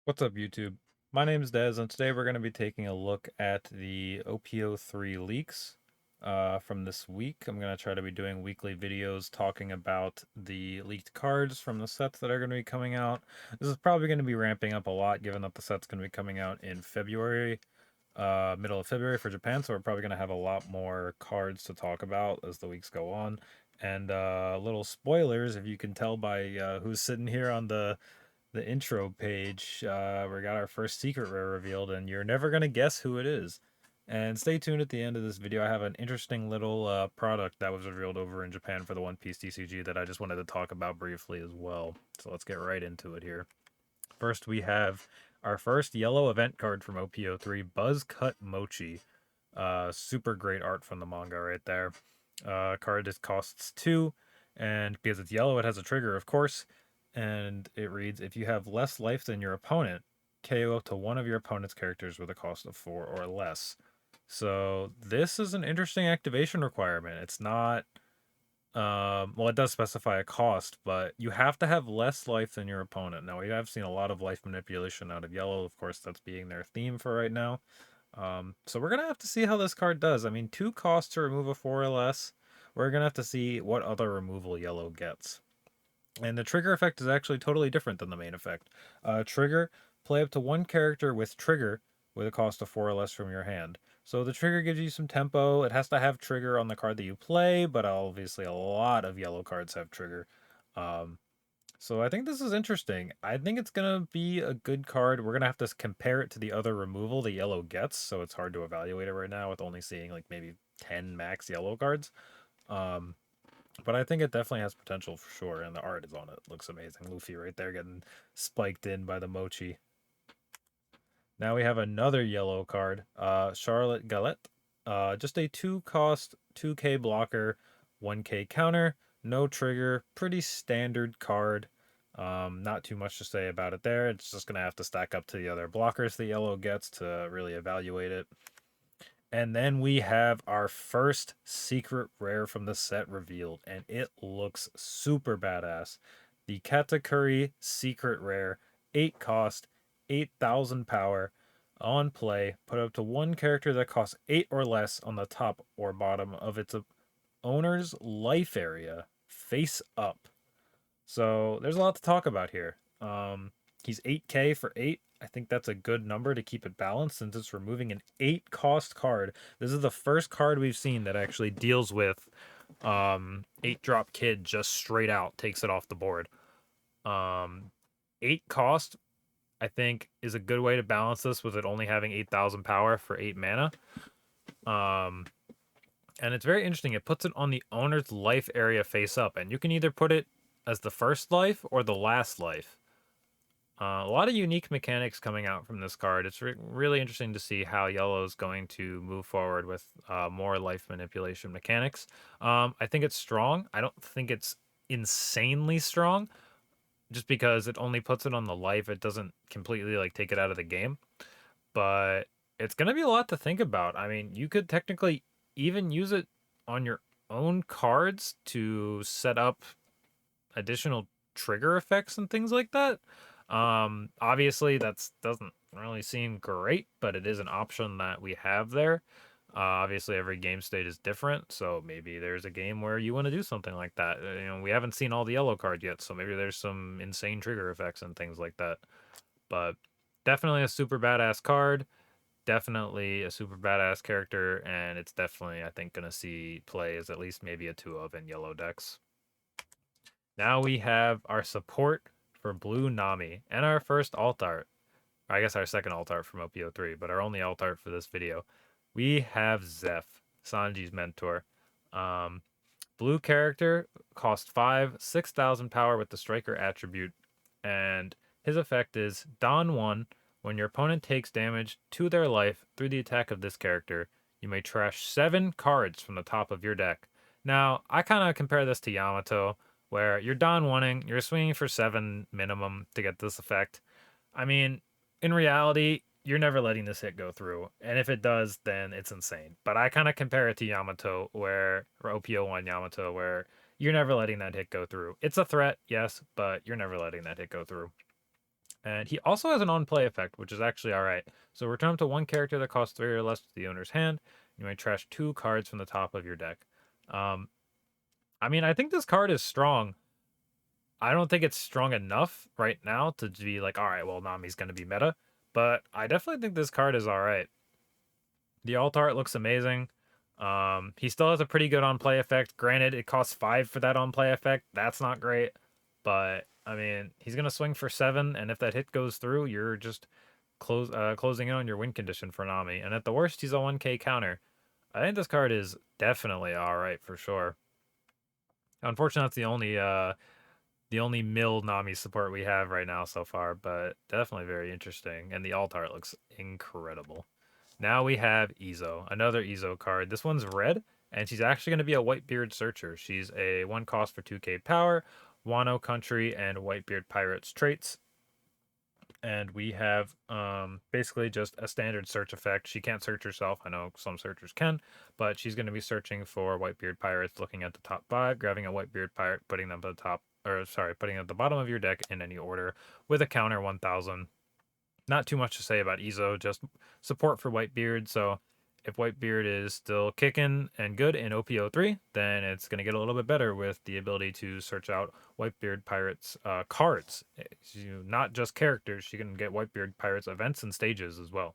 What's up, YouTube? My name is Dez, and today we're going to be taking a look at the OP-03 leaks from this week. I'm going to try to be doing weekly videos talking about the leaked cards from the sets that are going to be coming out. This is probably going to be ramping up a lot, given that the set's going to be coming out in February, middle of February for Japan, so we're probably going to have a lot more cards to talk about as the weeks go on. And little spoilers, if you can tell by who's sitting here on the intro page, we got our first secret rare revealed, and you're never gonna guess who it is. And stay tuned at the end of this video. I have an interesting little product that was revealed over in Japan for the One Piece TCG that I just wanted to talk about briefly as well. So let's get right into it here. First, we have our first yellow event card from OP-03, Buzz Cut Mochi. Super great art from the manga right there. Card is costs 2, and because it's yellow, it has a trigger, of course. And it reads, if you have less life than your opponent, KO to one of your opponent's characters with a cost of 4 or less. So this is an interesting activation requirement. It's not, well, it does specify a cost, but you have to have less life than your opponent. Now, we have seen a lot of life manipulation out of yellow. Of course, that's being their theme for right now. So we're going to have to see how this card does. I mean, 2 costs to remove a 4 or less. We're going to have to see what other removal yellow gets. And the trigger effect is actually totally different than the main effect. Trigger, play up to 1 character with trigger with a cost of 4 or less from your hand. So the trigger gives you some tempo. It has to have trigger on the card that you play, but obviously a lot of yellow cards have trigger. Um, so I think this is interesting. I think it's going to be a good card. We're going to have to compare it to the other removal the yellow gets, so it's hard to evaluate it right now with only seeing like maybe 10 max yellow cards. Um, but I think it definitely has potential for sure, and the art is on it. Looks amazing. Luffy right there getting spiked in by the mochi. Now we have another yellow card, Charlotte Galette. Just a 2-cost, 2k blocker, 1k counter, no trigger, pretty standard card. Not too much to say about it there. It's just going to have to stack up to the other blockers the yellow gets to really evaluate it. And then we have our first secret rare from the set revealed, and it looks super badass. The Katakuri secret rare, 8 cost, 8,000 power, on play, put up to 1 character that costs 8 or less on the top or bottom of its owner's life area, face up. So there's a lot to talk about here. He's 8k for 8. I think that's a good number to keep it balanced since it's removing an 8 cost card. This is the first card we've seen that actually deals with 8 drop kid just straight out takes it off the board. 8 cost I think is a good way to balance this with it only having 8,000 power for 8 mana. And it's very interesting. It puts it on the owner's life area face up, and you can either put it as the first life or the last life. A lot of unique mechanics coming out from this card. It's really interesting to see how yellow is going to move forward with more life manipulation mechanics. I think it's strong. I don't think it's insanely strong, just because it only puts it on the life. It doesn't completely like take it out of the game. But it's gonna be a lot to think about. I mean, you could technically even use it on your own cards to set up additional trigger effects and things like that. Obviously that doesn't really seem great, but it is an option that we have there. Obviously every game state is different, so maybe there's a game where you want to do something like that. We haven't seen all the yellow card yet, so maybe there's some insane trigger effects and things like that. But definitely a super badass card, definitely a super badass character, and it's definitely, I think, gonna see play as at least maybe a 2 of in yellow decks. Now we have our support for Blue Nami and our first alt art. I guess our second alt art from OP-03, but our only alt art for this video. We have Zeph, Sanji's mentor. Um, Blue character, cost 5, 6,000 power with the striker attribute, and his effect is Don 1. When your opponent takes damage to their life through the attack of this character, you may trash 7 cards from the top of your deck. Now, I kind of compare this to Yamato, where you're Don 1ing, you're swinging for 7 minimum to get this effect. I mean, in reality, you're never letting this hit go through. And if it does, then it's insane. But I kind of compare it to Yamato, or OP-01 Yamato, where you're never letting that hit go through. It's a threat, yes, but you're never letting that hit go through. And he also has an on-play effect, which is actually alright. So return up to one character that costs 3 or less to the owner's hand. You may trash 2 cards from the top of your deck. Um, I mean, I think this card is strong. I don't think it's strong enough right now to be like, alright, well, Nami's going to be meta. But I definitely think this card is alright. The alt art looks amazing. He still has a pretty good on play effect. Granted, it costs 5 for that on play effect. That's not great. But, I mean, he's going to swing for 7, and if that hit goes through, you're just closing in on your win condition for Nami. And at the worst, he's a 1k counter. I think this card is definitely alright for sure. Unfortunately, that's the only mill Nami support we have right now so far, but definitely very interesting. And the alt art looks incredible. Now we have Izo, another Izo card. This one's red, and she's actually going to be a Whitebeard Searcher. She's a 1 cost for 2k power, Wano Country, and Whitebeard Pirates traits. And we have basically just a standard search effect. She can't search herself. I know some searchers can, but she's going to be searching for Whitebeard Pirates, looking at the top 5, grabbing a Whitebeard Pirate, putting them at the top, or sorry, putting them at the bottom of your deck in any order with a counter 1000. Not too much to say about Izo, just support for Whitebeard. So if Whitebeard is still kicking and good in OP-03, then it's going to get a little bit better with the ability to search out Whitebeard Pirates cards. Not just characters, she can get Whitebeard Pirates events and stages as well.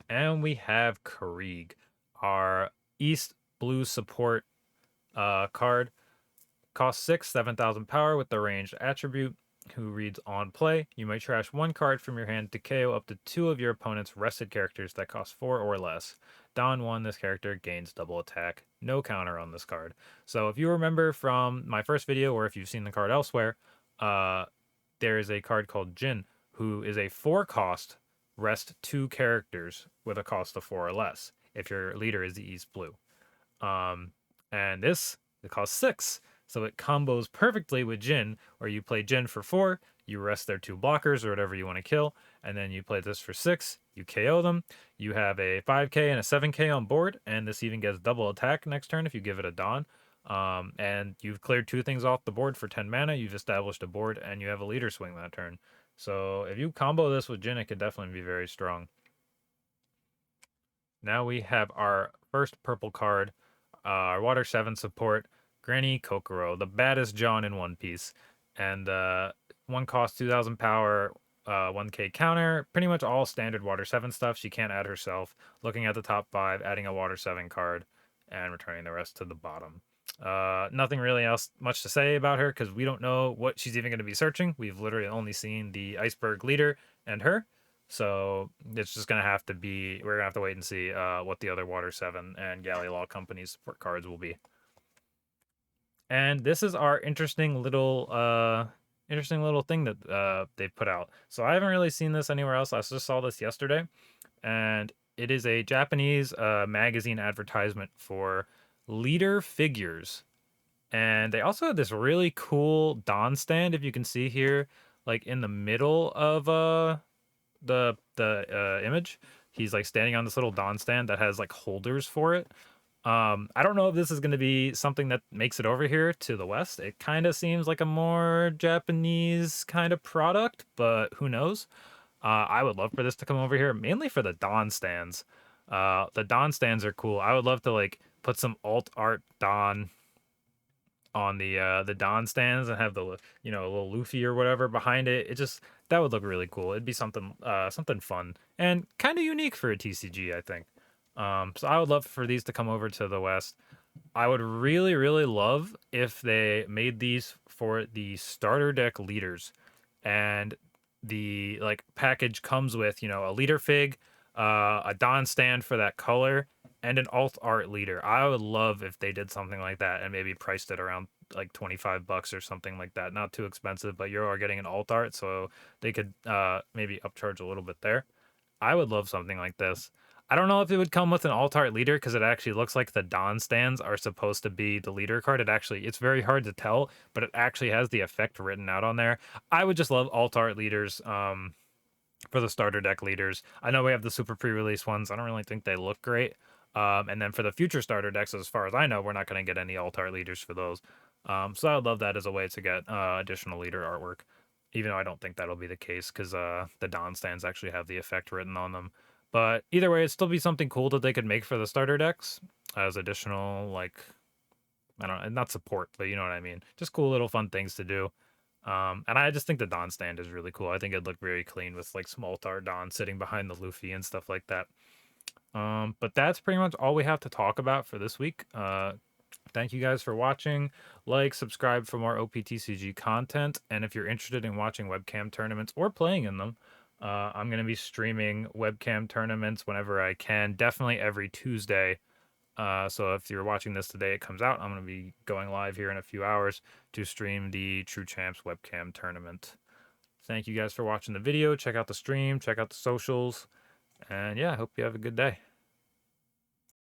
And we have Krieg, our East Blue support card. Costs 6, 7,000 power with the ranged attribute. Who reads on play. You may trash 1 card from your hand to KO up to 2 of your opponent's rested characters that cost 4 or less. Don 1, this character gains double attack. No counter on this card. So if you remember from my first video, or if you've seen the card elsewhere, there is a card called Jin, who is a 4 cost rest 2 characters with a cost of 4 or less, if your leader is the East Blue. And this, it costs 6. So it combos perfectly with Jin, where you play Jin for 4, you rest their 2 blockers or whatever you want to kill, and then you play this for 6, you KO them, you have a 5k and a 7k on board, and this even gets double attack next turn if you give it a Dawn. And you've cleared 2 things off the board for 10 mana, you've established a board, and you have a leader swing that turn. So if you combo this with Jin, it could definitely be very strong. Now we have our first purple card, our Water 7 support, Granny Kokoro, the baddest John in One Piece. And 1 cost, 2,000 power, 1k counter, pretty much all standard Water 7 stuff. She can't add herself. Looking at the top 5, adding a Water 7 card, and returning the rest to the bottom. Nothing really else much to say about her, because we don't know what she's even going to be searching. We've literally only seen the Iceberg leader and her. So it's just going to have to be, we're going to have to wait and see what the other Water 7 and Galley Law Company support cards will be. And this is our interesting little thing that they put out. So I haven't really seen this anywhere else. I just saw this yesterday, and it is a Japanese magazine advertisement for leader figures. And they also have this really cool Don stand, if you can see here, like in the middle of the image. He's like standing on this little Don stand that has like holders for it. I don't know if this is going to be something that makes it over here to the West. It kind of seems like a more Japanese kind of product, but who knows? I would love for this to come over here, mainly for the Don stands. The Don stands are cool. I would love to like put some alt art Don on the Don stands and have the a little Luffy or whatever behind it. It just, that would look really cool. It'd be something fun and kind of unique for a TCG, I think. So I would love for these to come over to the West. I would really, really love if they made these for the starter deck leaders, and the like package comes with a leader fig, a Don stand for that color, and an alt art leader. I would love if they did something like that and maybe priced it around like $25 or something like that. Not too expensive, but you are getting an alt art, so they could maybe upcharge a little bit there. I would love something like this. I don't know if it would come with an alt art leader, because it actually looks like the Don stands are supposed to be the leader card. It's very hard to tell, but it actually has the effect written out on there. I would just love alt art leaders for the starter deck leaders. I know we have the super pre-release ones. I don't really think they look great. And then for the future starter decks, as far as I know, we're not going to get any alt art leaders for those. So I would love that as a way to get additional leader artwork. even though I don't think that'll be the case because the Dawn stands actually have the effect written on them. But either way, it'd still be something cool that they could make for the starter decks as additional, like, I don't know, not support, but you know what I mean. Just cool little fun things to do. And I just think the Dawn stand is really cool. I think it'd look very clean with like Smoltar Dawn sitting behind the Luffy and stuff like that. But that's pretty much all we have to talk about for this week. Thank you guys for watching. Like, subscribe for more OPTCG content. And if you're interested in watching webcam tournaments or playing in them, I'm going to be streaming webcam tournaments whenever I can. Definitely every Tuesday. So if you're watching this today, it comes out. I'm going to be going live here in a few hours to stream the True Champs webcam tournament. Thank you guys for watching the video. Check out the stream. Check out the socials. And yeah, I hope you have a good day.